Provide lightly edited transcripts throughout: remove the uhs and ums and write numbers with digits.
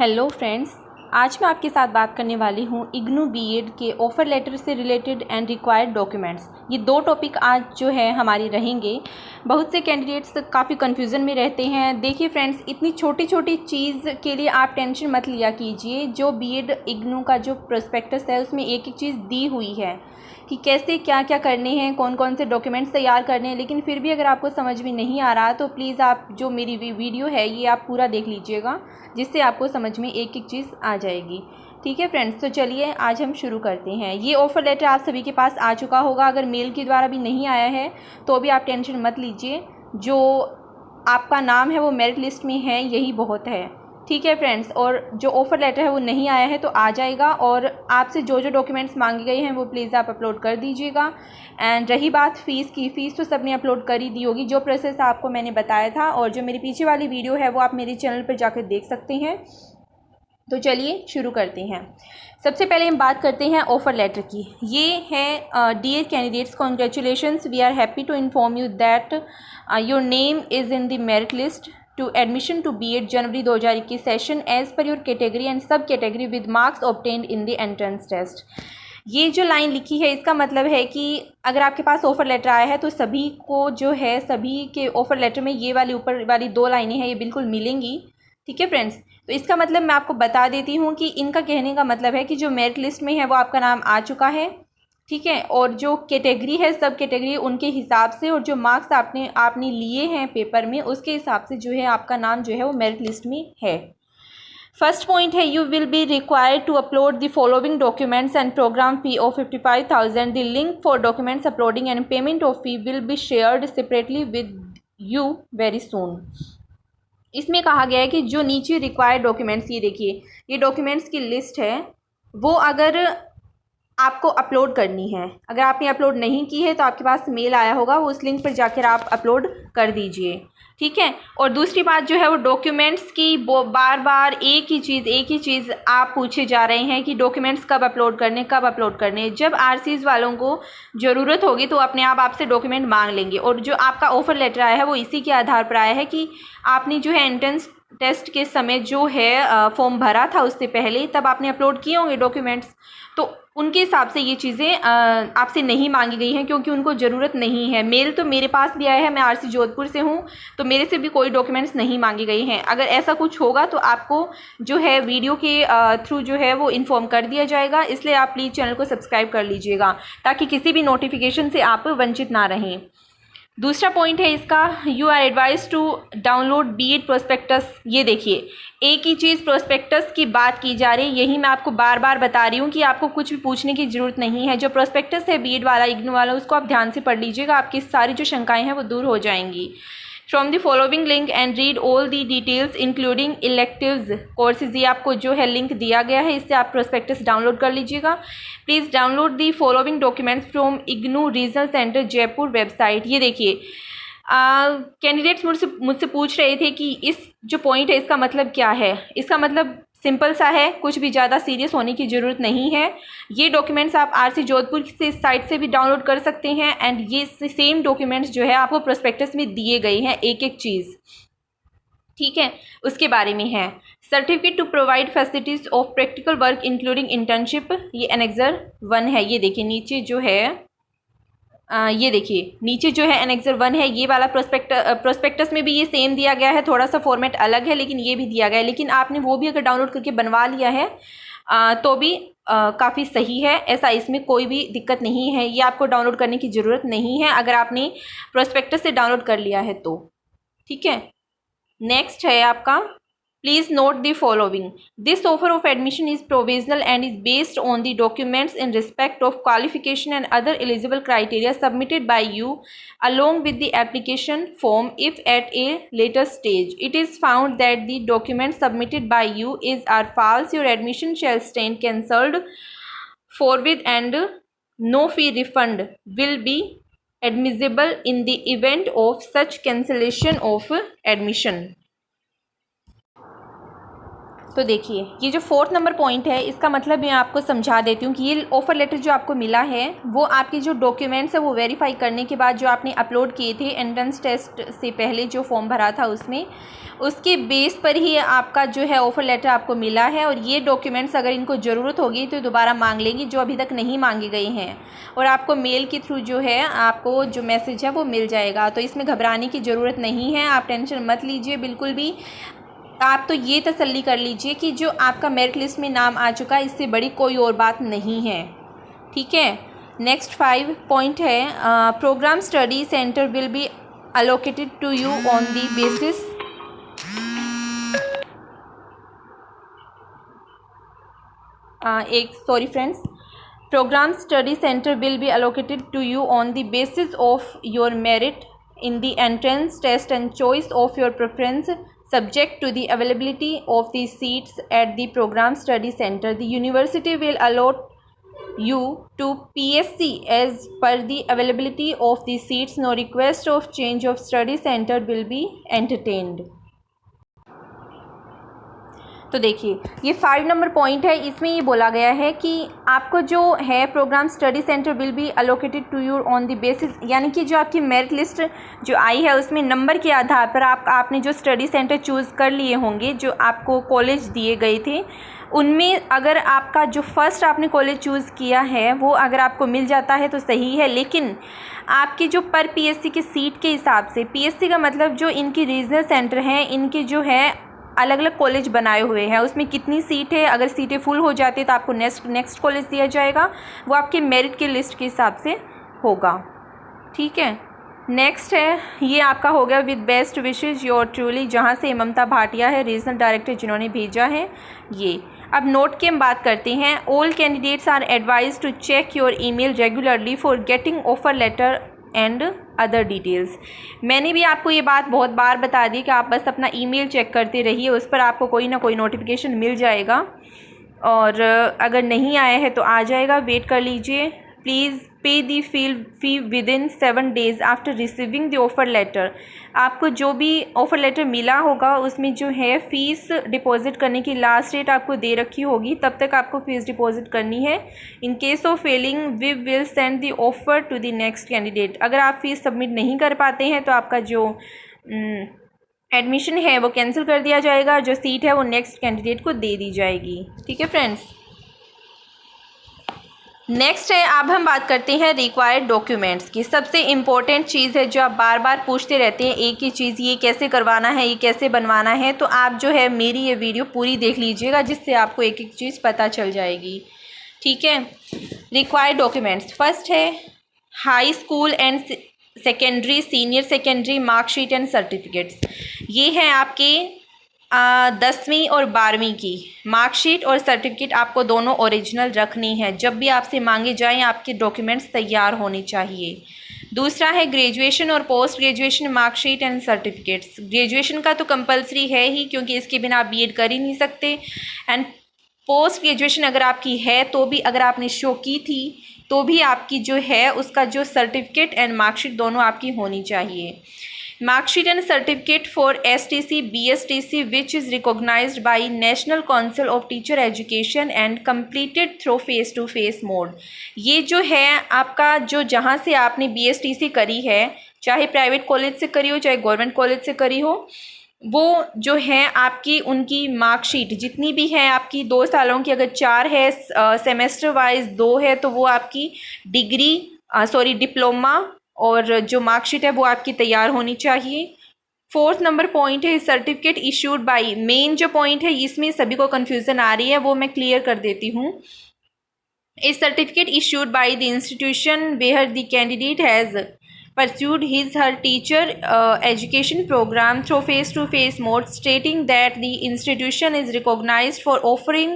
Hello friends, आज मैं आपके साथ बात करने वाली हूँ इग्नू बीएड के ऑफ़र लेटर से रिलेटेड एंड रिक्वायर्ड डॉक्यूमेंट्स। ये दो टॉपिक आज जो है हमारी रहेंगे। बहुत से कैंडिडेट्स काफ़ी कन्फ्यूज़न में रहते हैं। देखिए फ्रेंड्स, इतनी छोटी छोटी चीज़ के लिए आप टेंशन मत लिया कीजिए। जो बीएड इग्नू का जो प्रोस्पेक्टस है उसमें एक एक चीज़ दी हुई है कि कैसे क्या क्या करने हैं, कौन कौन से डॉक्यूमेंट्स तैयार करने हैं। लेकिन फिर भी अगर आपको समझ में नहीं आ रहा तो प्लीज़ आप जो मेरी वीडियो है ये आप पूरा देख लीजिएगा, जिससे आपको समझ में एक एक चीज़ आ जाएगी। ठीक है फ्रेंड्स, तो चलिए आज हम शुरू करते हैं। ये ऑफ़र लेटर आप सभी के पास आ चुका होगा। अगर मेल के द्वारा भी नहीं आया है तो भी आप टेंशन मत लीजिए। जो आपका नाम है वो मेरिट लिस्ट में है, यही बहुत है। ठीक है फ्रेंड्स, और जो ऑफ़र लेटर है वो नहीं आया है तो आ जाएगा। और आपसे जो जो डॉक्यूमेंट्स मांगे गए हैं वो प्लीज़ आप अपलोड कर दीजिएगा। एंड रही बात फ़ीस की, फ़ीस तो सबने अपलोड कर ही दी होगी। जो प्रोसेस आपको मैंने बताया था और जो मेरी पीछे वाली वीडियो है वो आप मेरे चैनल पर जाकर देख सकते हैं। तो चलिए शुरू करते हैं। सबसे पहले हम बात करते हैं ऑफ़र लेटर की। ये है dear candidates, congratulations, we are happy to inform you that your name is in the merit list to admission to BEd January 2021 session as per your category and sub category with marks obtained in the entrance test. ये जो line लिखी है इसका मतलब है कि अगर आपके पास ऑफ़र लेटर आया है तो सभी को जो है, सभी के ऑफ़र लेटर में ये वाली ऊपर वाली दो लाइनें हैं, ये बिल्कुल मिलेंगी। ठीक है फ्रेंड्स, तो इसका मतलब मैं आपको बता देती हूँ कि इनका कहने का मतलब है कि जो मेरिट लिस्ट में है वो आपका नाम आ चुका है। ठीक है, और जो कैटेगरी है, सब कैटेगरी, उनके हिसाब से और जो मार्क्स आपने लिए हैं पेपर में उसके हिसाब से जो है आपका नाम जो है वो मेरिट लिस्ट में है। फर्स्ट पॉइंट है, you will be required to upload the following documents and programme fee of 55,000। The link for documents uploading and payment of fee will be shared separately with you very soon. इसमें कहा गया है कि जो नीचे required documents, ये देखिए ये डॉक्यूमेंट्स की लिस्ट है, वो अगर आपको अपलोड करनी है, अगर आपने अपलोड नहीं की है तो आपके पास मेल आया होगा, वो उस लिंक पर जाकर आप अपलोड कर दीजिए। ठीक है, और दूसरी बात जो है वो डॉक्यूमेंट्स की बार बार एक ही चीज़ आप पूछे जा रहे हैं कि डॉक्यूमेंट्स कब अपलोड करने। जब आरसीज वालों को ज़रूरत होगी तो अपने आप आपसे डॉक्यूमेंट मांग लेंगे। और जो आपका ऑफ़र लेटर आया है वो इसी के आधार पर आया है कि आपने जो है एंट्रेंस टेस्ट के समय जो है फॉर्म भरा था उससे पहले, तब आपने अपलोड किए होंगे डॉक्यूमेंट्स, तो उनके हिसाब से ये चीज़ें आपसे नहीं मांगी गई हैं क्योंकि उनको ज़रूरत नहीं है। मेल तो मेरे पास भी आया है, मैं आरसी जोधपुर से हूँ, तो मेरे से भी कोई डॉक्यूमेंट्स नहीं मांगी गई हैं। अगर ऐसा कुछ होगा तो आपको जो है वीडियो के थ्रू जो है वो इन्फॉर्म कर दिया जाएगा। इसलिए आप प्लीज़ चैनल को सब्सक्राइब कर लीजिएगा ताकि किसी भी नोटिफिकेशन से आप वंचित ना रहें। दूसरा पॉइंट है इसका, you are advise to download B Ed prospectus. ये देखिए एक ही चीज़ प्रोस्पेक्टस की बात की जा रही है, यही मैं आपको बार बार बता रही हूँ कि आपको कुछ भी पूछने की ज़रूरत नहीं है। जो प्रोस्पेक्टस है बीएड वाला, इग्नू वाला, उसको आप ध्यान से पढ़ लीजिएगा, आपकी सारी जो शंकाएँ हैं वो दूर हो जाएंगी। From the following link and read all the details including electives courses. ये आपको जो है लिंक दिया गया है, इससे आप प्रोस्पेक्टस डाउनलोड कर लीजिएगा। Please download the following documents from IGNOU regional centre Jaipur website. ये देखिए कैंडिडेट्स मुझसे पूछ रहे थे कि इस जो पॉइंट है इसका मतलब क्या है। इसका मतलब सिंपल सा है, कुछ भी ज़्यादा सीरियस होने की ज़रूरत नहीं है। ये डॉक्यूमेंट्स आप आरसी जोधपुर से साइट से भी डाउनलोड कर सकते हैं एंड ये सेम डॉक्यूमेंट्स जो है आपको प्रोस्पेक्टस में दिए गए हैं, एक एक चीज़। ठीक है, उसके बारे में है। Certificate to provide facilities of practical work including internship, ये एनेक्सर 1 है। ये देखिए नीचे जो है ये देखिए नीचे जो है एनेक्सर 1 है। ये वाला प्रोस्पेक्टस में भी ये सेम दिया गया है, थोड़ा सा फॉर्मेट अलग है लेकिन ये भी दिया गया है। लेकिन आपने वो भी अगर डाउनलोड करके बनवा लिया है तो भी काफ़ी सही है, ऐसा इसमें कोई भी दिक्कत नहीं है। ये आपको डाउनलोड करने की ज़रूरत नहीं है अगर आपने प्रोस्पेक्टस से डाउनलोड कर लिया है तो। ठीक है, नेक्स्ट है आपका, please note the following. This offer of admission is provisional and is based on the documents in respect of qualification and other eligible criteria submitted by you along with the application form. If at a later stage it is found that the documents submitted by you are false, your admission shall stand cancelled forthwith and no fee refund will be admissible in the event of such cancellation of admission. तो देखिए, ये जो 4th number point है, इसका मतलब मैं आपको समझा देती हूँ कि ये ऑफ़र लेटर जो आपको मिला है वो आपके जो डॉक्यूमेंट्स है वो वेरीफाई करने के बाद जो आपने अपलोड किए थे एंट्रेंस टेस्ट से पहले जो फॉर्म भरा था उसमें, उसके बेस पर ही आपका जो है ऑफ़र लेटर आपको मिला है। और ये डॉक्यूमेंट्स अगर इनको ज़रूरत होगी तो दोबारा मांग लेंगी, जो अभी तक नहीं मांगे गए हैं, और आपको मेल के थ्रू जो है आपको जो मैसेज है वो मिल जाएगा। तो इसमें घबराने की ज़रूरत नहीं है, आप टेंशन मत लीजिए बिल्कुल भी। आप तो ये तसल्ली कर लीजिए कि जो आपका मेरिट लिस्ट में नाम आ चुका है, इससे बड़ी कोई और बात नहीं है, ठीक है। नेक्स्ट 5 पॉइंट है, programme study centre will be allocated to you on the basis program study center will be allocated to you on the basis of your merit in the entrance test and choice of your preference, subject to the availability of the seats at the program study center. The university will allot you to PSC as per the availability of the seats. No request of change of study center will be entertained. तो देखिए, ये 5 number point है, इसमें ये बोला गया है कि आपको जो है programme study centre will be allocated to you on the basis, यानी कि जो आपकी मेरिट लिस्ट जो आई है उसमें नंबर के आधार पर आपने जो स्टडी सेंटर चूज़ कर लिए होंगे, जो आपको कॉलेज दिए गए थे, उनमें अगर आपका जो फर्स्ट आपने कॉलेज चूज़ किया है वो अगर आपको मिल जाता है तो सही है। लेकिन आपकी जो पर पीएससी की सीट के हिसाब से, पीएससी का मतलब जो इनकी रीजनल सेंटर हैं, इनके जो है अलग अलग कॉलेज बनाए हुए हैं, उसमें कितनी सीट है, अगर सीटें फुल हो जाती है तो आपको नेक्स्ट कॉलेज दिया जाएगा, वो आपके मेरिट के लिस्ट के हिसाब से होगा, ठीक है। नेक्स्ट है, ये आपका हो गया with best wishes your truly, जहाँ से ममता भाटिया है रीजनल डायरेक्टर जिन्होंने भेजा है ये। अब नोट की हम बात करते हैं। All candidates are advise to check your email regularly for getting offer letter and other details. मैंने भी आपको ये बात बहुत बार बता दी कि आप बस अपना ईमेल चेक करते रहिए, उस पर आपको कोई ना कोई नोटिफिकेशन मिल जाएगा, और अगर नहीं आया है तो आ जाएगा, वेट कर लीजिए। Please pay the fee within 7 days after receiving the offer letter. आपको जो भी ऑफ़र लेटर मिला होगा उसमें जो है फ़ीस डिपॉज़िट करने की लास्ट डेट आपको दे रखी होगी, तब तक आपको फ़ीस डिपॉज़िट करनी है। In case of failing we will send the offer to the next candidate. अगर आप फ़ीस सबमिट नहीं कर पाते हैं तो आपका जो एडमिशन है वो कैंसिल कर दिया जाएगा, जो सीट है वो नेक्स्ट कैंडिडेट को दे दी जाएगी, ठीक है फ्रेंड्स। नेक्स्ट है, अब हम बात करते हैं रिक्वायर्ड डॉक्यूमेंट्स की। सबसे इम्पोर्टेंट चीज़ है जो आप बार बार पूछते रहते हैं, एक ही चीज़, ये कैसे करवाना है, ये कैसे बनवाना है, तो आप जो है मेरी ये वीडियो पूरी देख लीजिएगा, जिससे आपको एक एक चीज़ पता चल जाएगी, ठीक है। रिक्वायर्ड डॉक्यूमेंट्स, फर्स्ट है high school and secondary, senior secondary marksheet and certificates. ये है आपके 10वीं और 12वीं की मार्कशीट और सर्टिफिकेट, आपको दोनों ओरिजिनल रखनी है। जब भी आपसे मांगे जाएं आपके डॉक्यूमेंट्स तैयार होने चाहिए। दूसरा है ग्रेजुएशन और post graduation marksheet and certificates. Graduation का तो कंपलसरी है ही, क्योंकि इसके बिना आप बीएड कर ही नहीं सकते। एंड पोस्ट ग्रेजुएशन अगर आपकी है तो भी, अगर आपने शो की थी तो भी आपकी जो है उसका जो सर्टिफिकेट एंड मार्कशीट दोनों आपकी होनी चाहिए। Marksheet and certificate for STC, BSTC which is recognized by National Council of Teacher Education and completed through face to face mode। ये जो है आपका जो जहाँ से आपने BSTC करी है, चाहे प्राइवेट कॉलेज से करी हो चाहे गवर्नमेंट कॉलेज से करी हो, वो जो है आपकी उनकी मार्कशीट जितनी भी है आपकी 2 सालों की, अगर 4 है सेमेस्टर वाइज 2 है तो वो आपकी डिप्लोमा और जो मार्कशीट है वो आपकी तैयार होनी चाहिए। 4th नंबर पॉइंट है सर्टिफिकेट इशूड बाय। मेन जो पॉइंट है इसमें सभी को कन्फ्यूज़न आ रही है, वो मैं क्लियर कर देती हूँ। इस certificate issued by the institution where the candidate has pursued his her teacher education program through face to face mode, stating that the institution is recognized for offering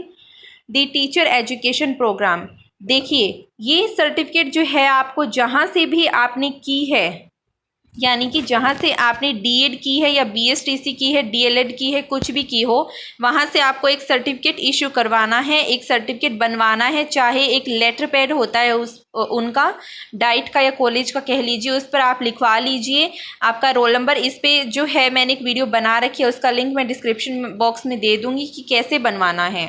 the teacher education program। देखिए, ये certificate जो है आपको जहाँ से भी आपने की है, यानी कि जहाँ से आपने डीएड की है या बीएसटीसी की है, डीएलएड की है, कुछ भी की हो, वहाँ से आपको एक सर्टिफिकेट इशू करवाना है, एक सर्टिफिकेट बनवाना है। चाहे एक लेटर पैड होता है उनका डाइट का या कॉलेज का कह लीजिए, उस पर आप लिखवा लीजिए आपका रोल नंबर। इस पे जो है मैंने एक वीडियो बना रखी है, उसका लिंक मैं डिस्क्रिप्शन बॉक्स में दे दूँगी कि कैसे बनवाना है।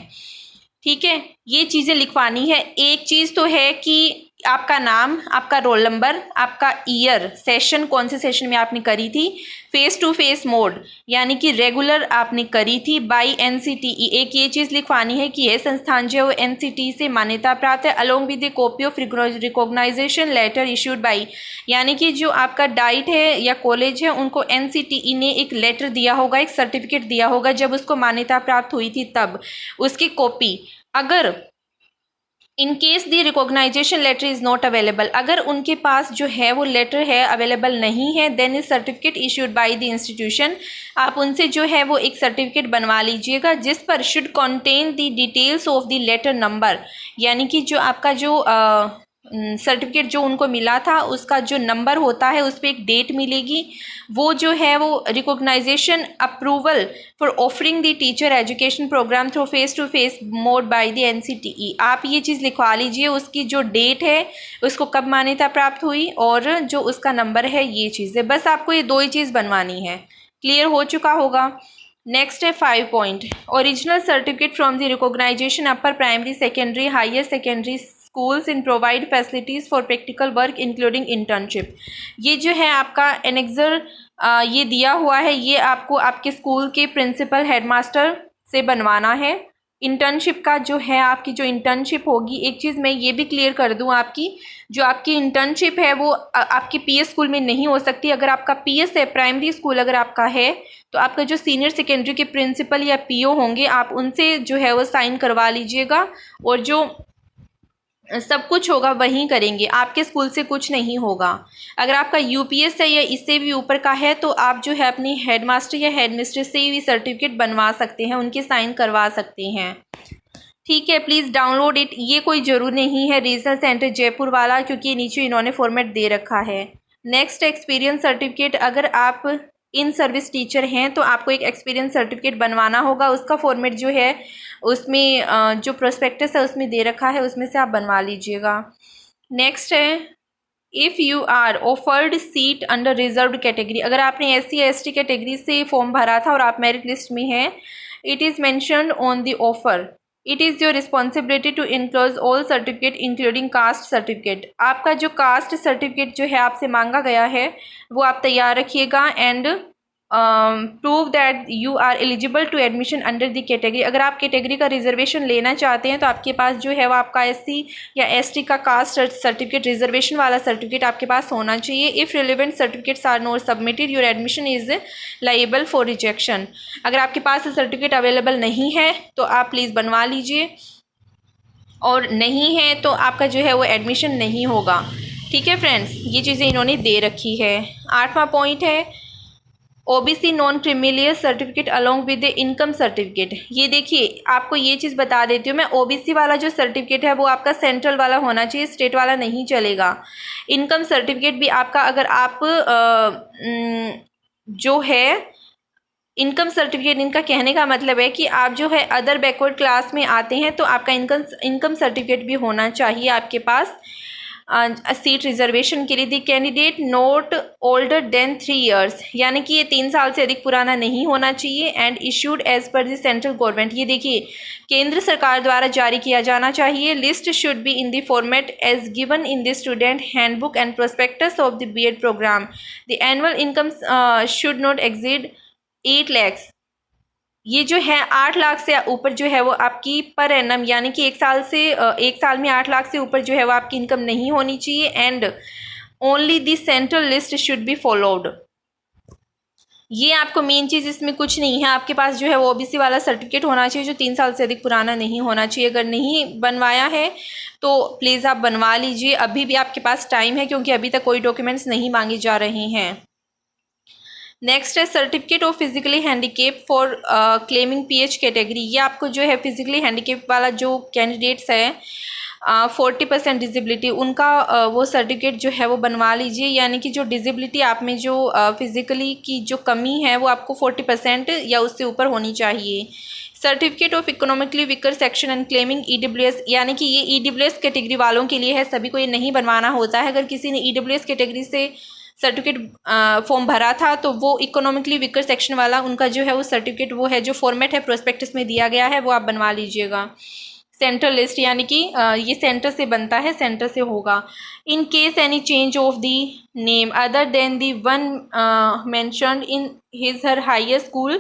ठीक है, ये चीज़ें लिखवानी है। एक चीज़ तो है कि आपका नाम, आपका रोल नंबर, आपका ईयर, सेशन कौन से सेशन में आपने करी थी, फेस टू फेस मोड यानी कि रेगुलर आपने करी थी बाय एनसीटीई। एक ये चीज़ लिखवानी है कि यह संस्थान जो है वो एनसीटीई से मान्यता प्राप्त है, along with the copy of recognisation letter issued by, यानी कि जो आपका डाइट है या कॉलेज है उनको एनसीटीई ने एक लेटर दिया होगा, एक सर्टिफिकेट दिया होगा जब उसको मान्यता प्राप्त हुई थी, तब उसकी कॉपी। अगर in case the recognisation letter is not available, अगर उनके पास जो है वो लेटर है अवेलेबल नहीं है, then is certificate issued by the institution. आप उनसे जो है वो एक सर्टिफिकेट बनवा लीजिएगा जिस पर should contain the details of the letter number, यानी कि जो आपका जो सर्टिफिकेट जो उनको मिला था उसका जो नंबर होता है उस पर एक डेट मिलेगी, वो जो है वो recognisation approval for offering the teacher education programme through face to face mode by the NCTE. आप ये चीज़ लिखवा लीजिए, उसकी जो डेट है उसको कब मान्यता प्राप्त हुई और जो उसका नंबर है, ये चीज़ें बस आपको ये दो ही चीज़ बनवानी है। क्लियर हो चुका होगा। नेक्स्ट है 5 point, original certificate from the recognisation upper primary secondary higher secondary schools in provide facilities for practical work including internship. ये जो है आपका एनेक्सर ये दिया हुआ है, ये आपको आपके स्कूल के प्रिंसिपल हेडमास्टर से बनवाना है। इंटर्नशिप का जो है आपकी जो इंटर्नशिप होगी, एक चीज़ मैं ये भी क्लियर कर दूं, आपकी जो आपकी इंटर्नशिप है वो आपकी पीएस स्कूल में नहीं हो सकती। अगर आपका पीएस है, प्राइमरी स्कूल अगर आपका है, तो आपका जो सीनियर सेकेंडरी के प्रिंसिपल या पीओ होंगे आप उनसे जो है वो साइन करवा लीजिएगा और जो सब कुछ होगा वहीं करेंगे, आपके स्कूल से कुछ नहीं होगा। अगर आपका यूपीएस है या इससे भी ऊपर का है तो आप जो है अपनी हेडमास्टर या हेडमिस्ट्रेस से भी सर्टिफिकेट बनवा सकते हैं, उनके साइन करवा सकते हैं। ठीक है, प्लीज़ डाउनलोड इट। ये कोई ज़रूर नहीं है रीजनल सेंटर जयपुर वाला, क्योंकि नीचे इन्होंने फॉर्मेट दे रखा है। नेक्स्ट एक्सपीरियंस सर्टिफिकेट, अगर आप इन सर्विस टीचर हैं तो आपको एक एक्सपीरियंस सर्टिफिकेट बनवाना होगा। उसका फॉर्मेट जो है उसमें जो प्रोस्पेक्टस है उसमें दे रखा है, उसमें से आप बनवा लीजिएगा। नेक्स्ट है if you are offered seat under reserved category, अगर आपने एससी या एसटी कैटेगरी से फॉर्म भरा था और आप मेरिट लिस्ट में हैं, it is mentioned on the offer, it is your responsibility to enclose all certificate including caste certificate. आपका जो कास्ट सर्टिफिकेट जो है आपसे मांगा गया है वो आप तैयार रखिएगा and prove that you are eligible to admission under the category. अगर आप कैटेगरी का रिजर्वेशन लेना चाहते हैं तो आपके पास जो है वो आपका एससी या एसटी का कास्ट सर्टिफिकेट, रिजर्वेशन वाला सर्टिफिकेट आपके पास होना चाहिए। If relevant certificates are not submitted your admission is liable for rejection. अगर आपके पास सर्टिफिकेट अवेलेबल नहीं है तो आप प्लीज़ बनवा लीजिए, और नहीं है तो आपका जो है वो एडमिशन नहीं होगा। ठीक है फ्रेंड्स, ये चीज़ें इन्होंने दे रखी है। 8वां पॉइंट है OBC non creamy layer certificate along with the income certificate. ये देखिए, आपको ये चीज़ बता देती हूँ मैं, ओबीसी वाला जो सर्टिफिकेट है वो आपका सेंट्रल वाला होना चाहिए, स्टेट वाला नहीं चलेगा। इनकम सर्टिफिकेट भी आपका, अगर आप जो है इनकम सर्टिफिकेट, इनका कहने का मतलब है कि आप जो है अदर बैकवर्ड क्लास में आते हैं तो आपका इनकम सर्टिफिकेट भी होना चाहिए आपके पास सीट रिजर्वेशन के लिए। The candidate note older than 3 years, यानी कि ये 3 साल से अधिक पुराना नहीं होना चाहिए। And issued as per the central government, ये देखिए केंद्र सरकार द्वारा जारी किया जाना चाहिए। List should be in the format as given in the student handbook and prospectus of the BEd programme. The annual income should not exceed 8 lakh. ये जो है 8 लाख से ऊपर जो है वो आपकी पर एनम, यानी कि एक साल में 8 लाख से ऊपर जो है वो आपकी इनकम नहीं होनी चाहिए। And only the central list should be followed. ये आपको मेन चीज़, इसमें कुछ नहीं है। आपके पास जो है वो ओबीसी वाला सर्टिफिकेट होना चाहिए जो 3 साल से अधिक पुराना नहीं होना चाहिए। अगर नहीं बनवाया है तो प्लीज़ आप बनवा लीजिए, अभी भी आपके पास टाइम है, क्योंकि अभी तक कोई डॉक्यूमेंट्स नहीं मांगे जा रहे हैं। नेक्स्ट है certificate of physically handicap for claiming pH category. ये आपको जो है फिजिकली हैंडीकेप वाला जो कैंडिडेट्स है 40% डिसेबिलिटी उनका वो सर्टिफिकेट जो है वो बनवा लीजिए। यानी कि जो डिसेबिलिटी आप में जो फिजिकली की जो कमी है वो आपको 40% या उससे ऊपर होनी चाहिए। Certificate of economically weaker section and claiming EWS, यानी कि ये ईडब्ल्यूएस कैटेगरी वालों के लिए है, सभी को ये नहीं बनवाना होता है। अगर किसी ने ईडब्ल्यूएस कैटेगरी से सर्टिफिकेट फॉर्म भरा था तो वो इकोनॉमिकली वीकर सेक्शन वाला उनका जो है वो सर्टिफिकेट वो है जो फॉर्मेट है प्रोस्पेक्टस में दिया गया है वो आप बनवा लीजिएगा। सेंट्रल लिस्ट, यानी कि ये सेंटर से बनता है, सेंटर से होगा। In case any change of the name other than the one mentioned in his her high school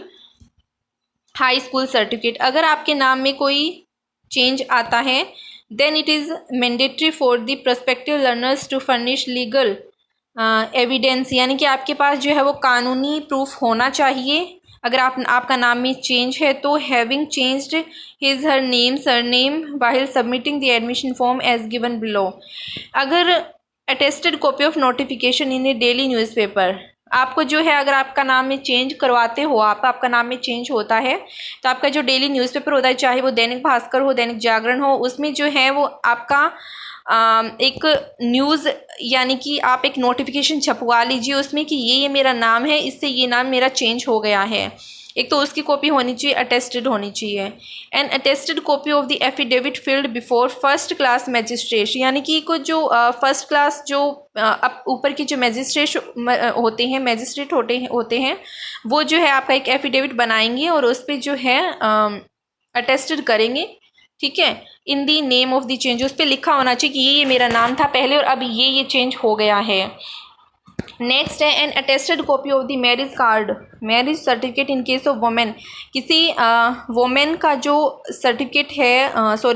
certificate, अगर आपके नाम में कोई चेंज आता है then it is mandatory for the prospective learners to furnish legal evidence, यानी कि आपके पास जो है वो कानूनी प्रूफ होना चाहिए। अगर आपका नाम में चेंज है तो having changed his her name surname while submitting the admission form as given below. अगर attested copy of notification in a daily newspaper, आपको जो है अगर आपका नाम में चेंज करवाते हो आपका नाम में चेंज होता है तो आपका जो डेली न्यूज़पेपर होता है चाहे वो दैनिक भास्कर हो दैनिक जागरण हो उसमें जो है वो आपका एक न्यूज़ यानी कि आप एक नोटिफिकेशन छपवा लीजिए उसमें कि ये मेरा नाम है, इससे ये नाम मेरा चेंज हो गया है। एक तो उसकी कॉपी होनी चाहिए, अटेस्टेड होनी चाहिए। And attested copy of the affidavit field before first class magistrate, यानी कि कुछ जो फर्स्ट क्लास जो ऊपर की जो मैजिस्ट्रेट होते हैं वो जो है आपका एक एफिडेविट बनाएंगे और उस पर जो है अटेस्टेड करेंगे, ठीक है। In the name of the change, उस पर लिखा होना चाहिए कि ये मेरा नाम था पहले और अब ये चेंज हो गया है। नेक्स्ट है an attested copy of the marriage card, marriage certificate in case of women, किसी वोमेन का जो सर्टिफिकेट है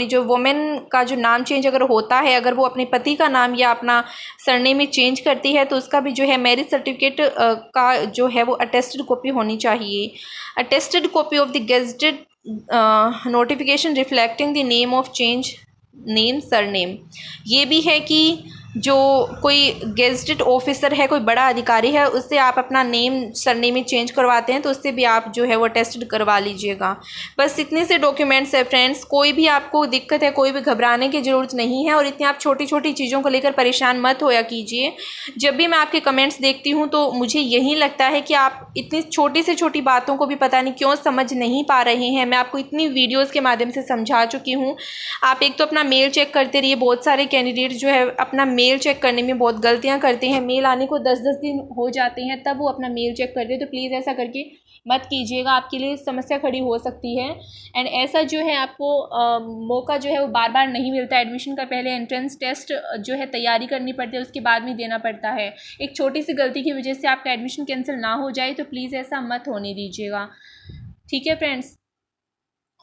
जो वोमेन का जो नाम चेंज अगर होता है, अगर वो अपने पति का नाम या अपना सरनेम में चेंज करती है तो उसका भी जो है मैरिज सर्टिफिकेट का जो है वो अटेस्टेड कॉपी होनी चाहिए। Attested copy of the gazetted notification reflecting the name of change name surname, ये भी है कि जो कोई गेजेटेड ऑफिसर है, कोई बड़ा अधिकारी है, उससे आप अपना नेम सरनेम में चेंज करवाते हैं तो उससे भी आप जो है वो टेस्टेड करवा लीजिएगा। बस इतने से डॉक्यूमेंट्स है फ्रेंड्स, कोई भी आपको दिक्कत है कोई भी घबराने की ज़रूरत नहीं है और इतनी आप छोटी छोटी चीज़ों को लेकर परेशान मत होया कीजिए। जब भी मैं आपके कमेंट्स देखती हूँ तो मुझे यही लगता है कि आप इतनी छोटी से छोटी बातों को भी पता नहीं क्यों समझ नहीं पा रहे हैं। मैं आपको इतनी वीडियोज़ के माध्यम से समझा चुकी हूँ। आप एक तो अपना मेल चेक करते रहिए, बहुत सारे कैंडिडेट जो है अपना मेल चेक करने में बहुत गलतियां करते हैं, मेल आने को 10-10 दिन हो जाते हैं तब वो अपना मेल चेक करते हैं, तो प्लीज़ ऐसा करके मत कीजिएगा, आपके लिए समस्या खड़ी हो सकती है। एंड ऐसा जो है आपको मौका जो है वो बार बार नहीं मिलता। एडमिशन का पहले एंट्रेंस टेस्ट जो है तैयारी करनी पड़ती है, उसके बाद में देना पड़ता है। एक छोटी सी गलती की वजह से आपका एडमिशन कैंसिल ना हो जाए तो प्लीज़ ऐसा मत होने दीजिएगा, ठीक है फ्रेंड्स।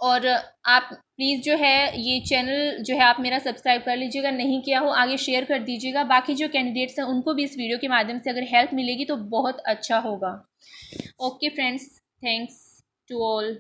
और आप प्लीज़ जो है ये चैनल जो है आप मेरा सब्सक्राइब कर लीजिएगा, नहीं किया हो आगे शेयर कर दीजिएगा। बाकी जो कैंडिडेट्स हैं उनको भी इस वीडियो के माध्यम से अगर हेल्प मिलेगी तो बहुत अच्छा होगा। Okay friends, thanks to all.